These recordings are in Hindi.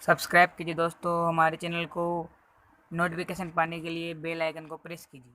सब्सक्राइब कीजिए दोस्तों हमारे चैनल को। नोटिफिकेशन पाने के लिए बेल आइकन को प्रेस कीजिए।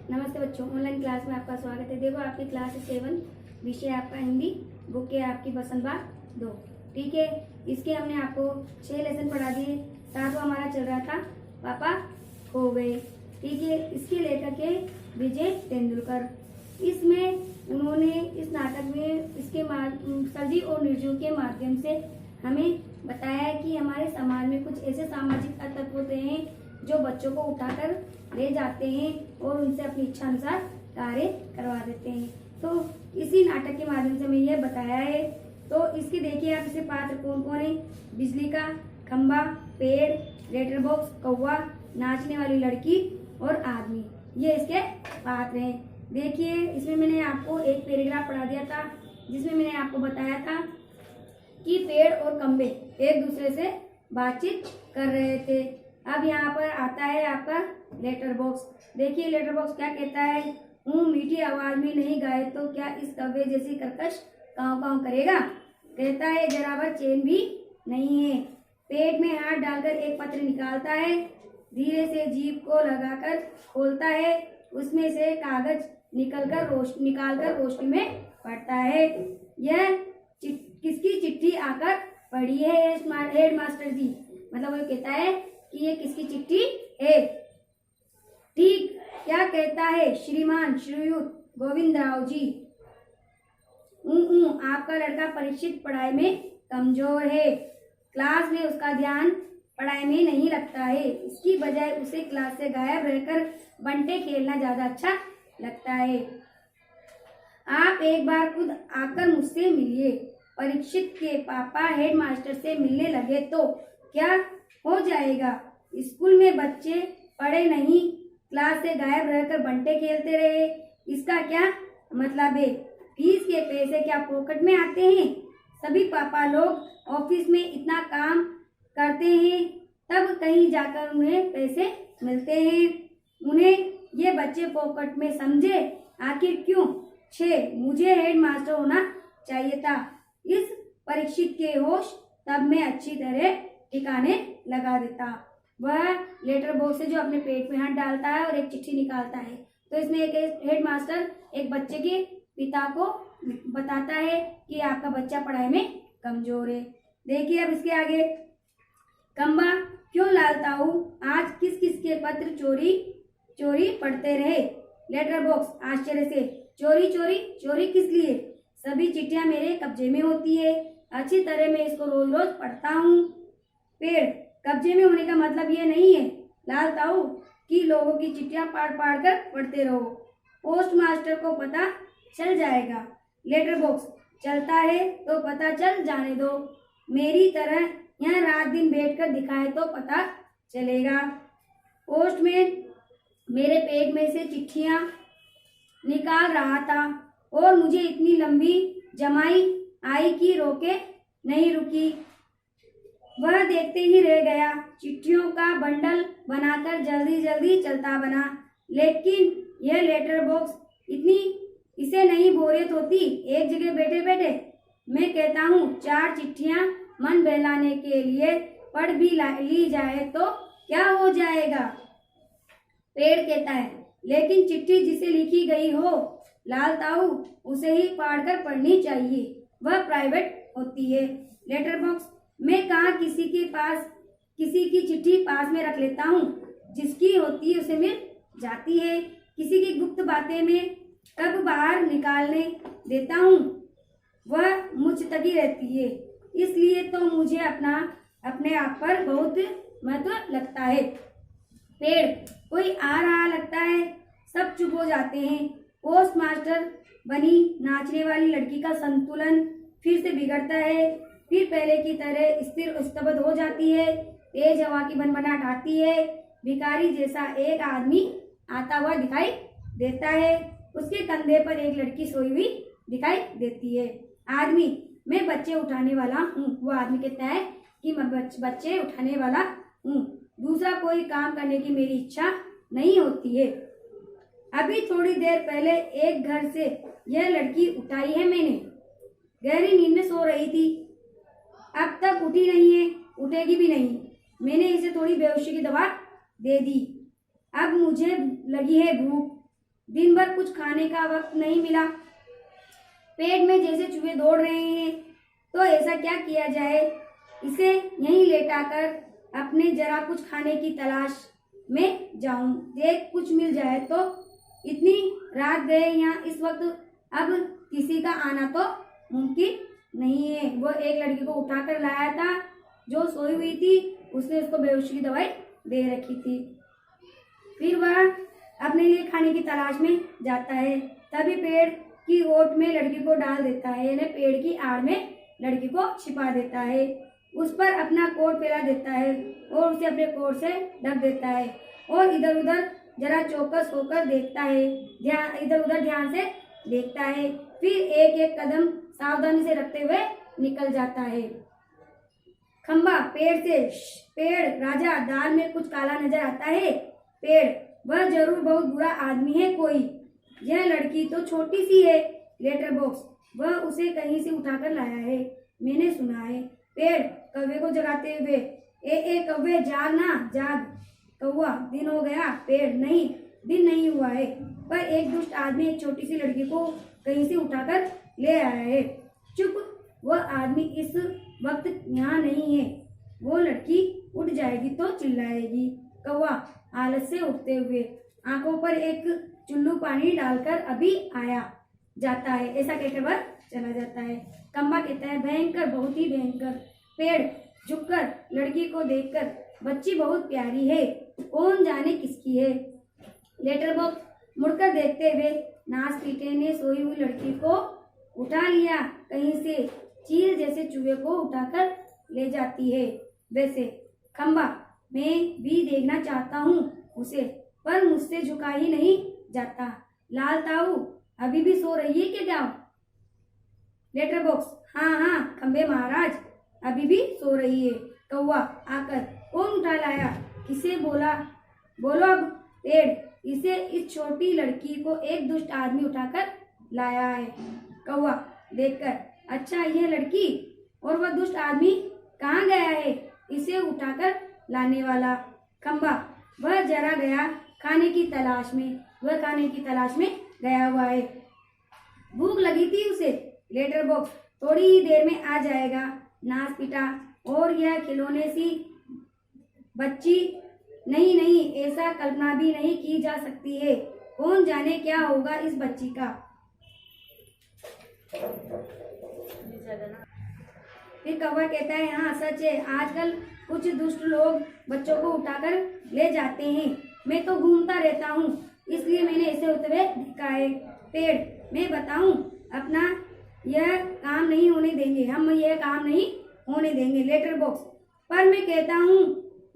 नमस्ते बच्चों, ऑनलाइन क्लास में आपका स्वागत है। देखो आपकी क्लास 7, विषय आपका हिंदी, बुक है आपकी बसंत बाग 2। ठीक है, इसके हमने आपको 6 लेसन पढ़ा दिए। 7वां हमारा चल रहा था पापा खो गए। ठीक है, इसके लेखक है विजय तेंदुलकर। इसमें उन्होंने इस नाटक में इसके सर्जी और निर्जीव के माध्यम से हमें बताया है कि हमारे समाज में कुछ ऐसे सामाजिक तत्व होते हैं जो बच्चों को उठाकर ले जाते हैं और उनसे अपनी इच्छा अनुसार कार्य करवा देते हैं। तो इसी नाटक के माध्यम से हमें यह बताया है। तो इसके देखिए आप, इसे पात्र कौन कौन है। बिजली का खंबा, पेड़, लेटर बॉक्स, कौवा, नाचने वाली लड़की और आदमी, ये इसके पात्र हैं। देखिए इसमें मैंने आपको एक पैराग्राफ पढ़ा दिया था जिसमें मैंने आपको बताया था कि पेड़ और खंबे एक दूसरे से बातचीत कर रहे थे। अब यहाँ पर आता है आपका लेटर बॉक्स। देखिए लेटर बॉक्स क्या कहता है। मीठी आवाज में नहीं गाए तो क्या इस कौवे जैसी कर्कश काँव काँव करेगा। कहता है जरा भर चैन भी नहीं है। पेट में हाथ डालकर एक पत्र निकालता है, धीरे से जीभ को लगाकर खोलता है, उसमें से कागज निकालकर रोशनी में पड़ता है। यह किसकी चिट्ठी आकर पड़ी है हेड मास्टर जी। मतलब वो कहता है कि ये किसकी चिट्ठी है। ठीक क्या कहता है श्रीमान श्रीयुत गोविंद राव जी। आपका लड़का परीक्षित पढ़ाई में कमजोर है। क्लास में उसका ध्यान पढ़ाई में नहीं लगता है। इसकी बजाय उसे क्लास से गायब रहकर बंटे खेलना ज्यादा अच्छा लगता है। आप एक बार खुद आकर मुझसे मिलिए। परीक्षित के पापा हेडमास्टर से मिलने लगे तो क्या हो जाएगा। स्कूल में बच्चे पढ़े नहीं, क्लास से गायब रहकर बंटे खेलते रहे, इसका क्या मतलब है। फीस के पैसे क्या पॉकेट में आते हैं। सभी पापा लोग ऑफिस में इतना काम करते हैं तब कहीं जाकर उन्हें पैसे मिलते हैं। उन्हें ये बच्चे पॉकेट में समझे। आखिर क्यों। 6 मुझे हेडमास्टर होना चाहिए था। इस परीक्षित के होश तब मैं अच्छी तरह ठिकाने लगा देता। वह लेटर बॉक्स से जो अपने पेट में हाथ डालता है और एक चिट्ठी निकालता है। तो इसमें एक हेडमास्टर एक बच्चे के पिता को बताता है कि आपका बच्चा पढ़ाई में कमजोर है। देखिए अब इसके आगे, कम्बा क्यों लालता हूँ, आज किस किस के पत्र चोरी चोरी पढ़ते रहे। लेटर बॉक्स आश्चर्य से, चोरी चोरी चोरी किस लिए। सभी चिट्ठियां मेरे कब्जे में होती है, अच्छी तरह मैं इसको रोज रोज पढ़ता हूँ। पेड़, कब्जे में होने का मतलब ये नहीं है लाल ताऊ कि लोगों की चिट्ठियां पढ़ कर पढ़ते रहो। पोस्ट मास्टर को पता चल जाएगा। लेटर बॉक्स, चलता है तो पता चल जाने दो। मेरी तरह यहाँ रात दिन बैठकर दिखाए तो पता चलेगा। पोस्टमैन मेरे पेट में से चिट्ठियां निकाल रहा था और मुझे इतनी लंबी जमाई आई कि रोके नहीं रुकी। वह देखते ही रह गया। चिट्ठियों का बंडल बनाकर जल्दी जल्दी चलता बना। लेकिन यह लेटर बॉक्स इसे नहीं बोरियत होती एक जगह बैठे बैठे। मैं कहता हूँ 4 चिट्ठियां मन बहलाने के लिए पढ़ भी ली जाए तो क्या हो जाएगा। पेड़ कहता है लेकिन चिट्ठी जिसे लिखी गई हो लाल ताऊ उसे ही पढ़कर पढ़नी चाहिए, वह प्राइवेट होती है। लेटर बॉक्स, मैं कहाँ किसी की चिट्ठी पास में रख लेता हूँ, जिसकी होती है उसे मिल जाती है। किसी की गुप्त बातें में कब बाहर निकालने देता हूँ, वह मुझ तक ही रहती है। इसलिए तो मुझे अपने आप पर बहुत महत्व लगता है। पेड़, कोई आ रहा लगता है, सब चुप हो जाते हैं। पोस्ट मास्टर बनी नाचने वाली लड़की का संतुलन फिर से बिगड़ता है, फिर पहले की तरह स्थिर स्तब्ध हो जाती है। तेज हवा की भनभनाहट आती है। भिखारी जैसा एक आदमी आता हुआ दिखाई देता है। उसके कंधे पर एक लड़की सोई हुई दिखाई देती है। आदमी, मैं बच्चे उठाने वाला हूँ। वो आदमी कहता है कि मैं बच्चे उठाने वाला हूँ, दूसरा कोई काम करने की मेरी इच्छा नहीं होती है। अभी थोड़ी देर पहले एक घर से यह लड़की उठाई है मैंने, गहरी नींद में सो रही थी। अब तक उठी नहीं है, उठेगी भी नहीं। मैंने इसे थोड़ी बेहोशी की दवा दे दी। अब मुझे लगी है भूख। दिन भर कुछ खाने का वक्त नहीं मिला। पेट में जैसे चूहे दौड़ रहे हैं। तो ऐसा क्या किया जाए? इसे यहीं लेटाकर अपने जरा कुछ खाने की तलाश में जाऊं, देख कुछ मिल जाए तो। इतनी रात गए यहाँ, इस वक्त अब किसी का आना तो मुमकिन नहीं है। वो एक लड़की को उठाकर लाया था जो सोई हुई थी। उसने उसको बेहोशी की दवाई दे रखी थी। फिर वह अपने लिए खाने की तलाश में जाता है। तभी पेड़ की ओट में लड़की को डाल देता है, यानी पेड़ की आड़ में लड़की को छिपा देता है। उस पर अपना कोट फैला देता है और उसे अपने कोट से ढक देता है और इधर उधर जरा चौकस होकर देखता है, इधर उधर ध्यान से देखता है। फिर एक एक कदम सावधानी से रखते हुए निकल जाता है। खंबा पेड़ राजा, दाल में कुछ काला नजर आता है। पेड़, वह जरूर बहुत बुरा आदमी है कोई। यह लड़की तो छोटी सी है। लेटर बॉक्स, वह उसे कहीं से उठाकर लाया है, मैंने सुना है। पेड़ कौवे को जगाते हुए, ए कौवे जाग ना जाग। कौवा, दिन हो गया? पेड़, नहीं दिन नहीं हुआ है, पर एक दुष्ट आदमी एक छोटी सी लड़की को कहीं से उठाकर ले आया है। चुप, वह आदमी इस वक्त यहाँ नहीं है। वो लड़की उठ जाएगी तो चिल्लाएगी। कौवा आलस से उठते हुए आंखों पर एक चुल्लू पानी डालकर अभी आया जाता है, ऐसा कहकर वह चला जाता है। खंबा कहता है, भयंकर, बहुत ही भयंकर। पेड़ झुककर लड़की को देखकर, बच्ची बहुत प्यारी है, कौन जाने किसकी है। लेटर बॉक्स मुड़कर देखते हुए, नास पीटे ने सोई हुई लड़की को उठा लिया, कहीं से चील जैसे चूहे को उठाकर ले जाती है। वैसे खंबा, मैं भी देखना चाहता हूँ उसे, पर मुझसे झुका ही नहीं जाता। लाल ताऊ अभी भी सो रही है क्या? लेटर बॉक्स, हाँ खंबे महाराज, अभी भी सो रही है। कौवा आकर, कौन उठा लाया? किसे बोला? बोलो अब। पेड़, इसे, इस छोटी लड़की को एक दुष्ट आदमी उठाकर लाया है। कौवा देखकर, अच्छा यह लड़की और वह दुष्ट आदमी कहाँ गया है इसे उठाकर लाने वाला? खंबा, वह जरा गया खाने की तलाश में, वह खाने की तलाश में गया हुआ है। भूख लगी थी उसे। लेटर बॉक्स, थोड़ी ही देर में आ जाएगा। नाच पिटा, और यह खिलौने सी बच्ची, नहीं ऐसा कल्पना भी नहीं की जा सकती है। कौन जाने क्या होगा इस बच्ची का। फिर कौवा कहता है, हाँ सच है, आजकल कुछ दुष्ट लोग बच्चों को उठाकर ले जाते हैं। मैं तो घूमता रहता हूँ, इसलिए मैंने इसे होते हुए देखा है। पेड़, मैं बताऊं, अपना यह काम नहीं होने देंगे, हम यह काम नहीं होने देंगे। लेटर बॉक्स, पर मैं कहता हूँ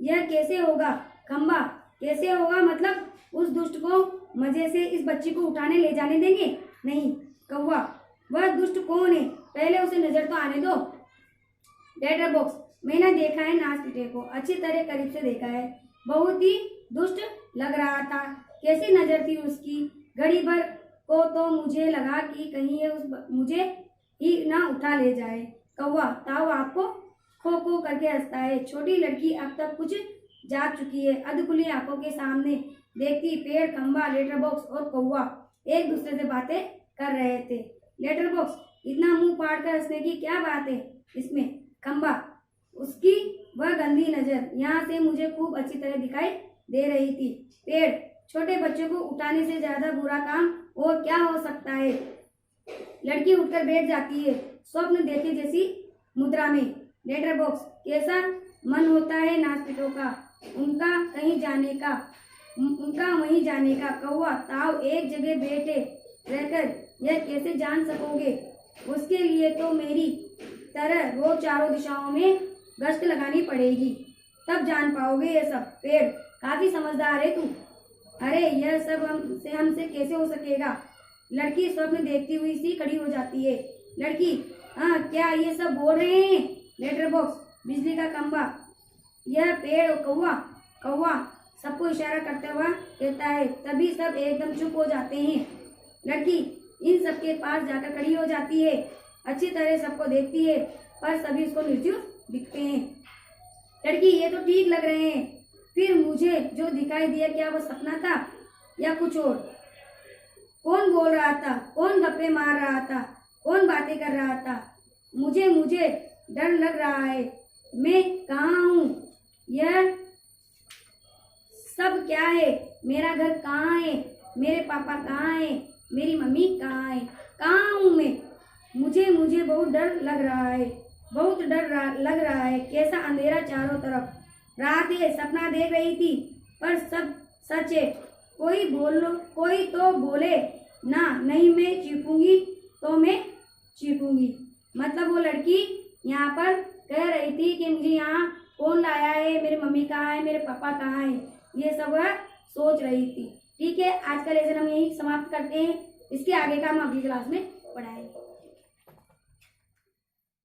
यह कैसे होगा? खंबा, कैसे होगा मतलब? उस दुष्ट को मजे से इस बच्ची को उठाने ले जाने देंगे? नहीं। कौवा, वह दुष्ट कौन है, पहले उसे नजर तो आने दो। लेटर बॉक्स, मैंने देखा है नाच पीटे को, अच्छी तरह करीब से देखा है, बहुत ही दुष्ट लग रहा था। कैसी नजर थी उसकी। घड़ी भर को तो मुझे लगा कि कहीं ये मुझे ही ना उठा ले जाए। कौवा ताऊ आपको खो खो करके हंसता है। छोटी लड़की अब तक कुछ जाग चुकी है, अधखुली आंखों के सामने देखती पेड़, खंबा, लेटर बॉक्स और कौवा एक दूसरे से बातें कर रहे थे। लेटर बॉक्स, इतना मुंह फाड़ कर हंसने की क्या बात है इसमें? खंबा, उसकी वह गंदी नजर यहाँ से मुझे खूब अच्छी तरह दिखाई दे रही थी। पेड़, छोटे बच्चे को उठाने से ज्यादा बुरा काम और क्या हो सकता है। लड़की उठकर बैठ जाती है, स्वप्न देखे जैसी मुद्रा में। लेटर बॉक्स, कैसा मन होता है नाचपीटों का, उनका वहीं जाने का। कौवा ताऊ एक जगह बैठे रहकर यह कैसे जान सकोगे? उसके लिए तो मेरी तरह रोज चारों दिशाओं में गश्त लगानी पड़ेगी, तब जान पाओगे ये सब। पेड़, काफी समझदार है तू। अरे यह सब हमसे कैसे हो सकेगा? लड़की स्वप्न देखती हुई सी खड़ी हो जाती है। लड़की, हाँ क्या ये सब बोल रहे हैं? लेटर बॉक्स, बिजली का खंबा, यह पेड़ और कौवा सबको इशारा करते हुआ कहता है। तभी सब एकदम चुप हो जाते हैं। लड़की इन सबके पास जाकर खड़ी हो जाती है। अच्छी तरह सबको देखती है, पर सभी उसको निर्जीव दिखते हैं। लड़की, ये तो ठीक लग रहे हैं, फिर मुझे जो दिखाई दिया क्या वो सपना था या कुछ और? कौन बोल रहा था? कौन गप्पे मार रहा था? कौन बातें कर रहा था? मुझे मुझे डर लग रहा है। मैं कहाँ हूँ? यह सब क्या है? मेरा घर कहाँ है? मेरे पापा कहाँ है? मेरी मम्मी कहाँ है? कहाँ हूँ मैं? मुझे मुझे बहुत डर लग रहा है, बहुत लग रहा है। कैसा अंधेरा चारों तरफ। रात है, सपना देख रही थी, पर सब सच है। कोई तो बोले ना, नहीं मैं चीखूंगी तो मैं चीखूंगी। मतलब वो लड़की यहाँ पर कह रही थी कि मुझे यहाँ कौन लाया है, मेरी मम्मी कहाँ है, मेरे पापा कहाँ है, ये सब वह सोच रही थी। ठीक है, आज का लेसन हम यही समाप्त करते हैं। इसके आगे का हम अगली क्लास में पढ़ाएंगे।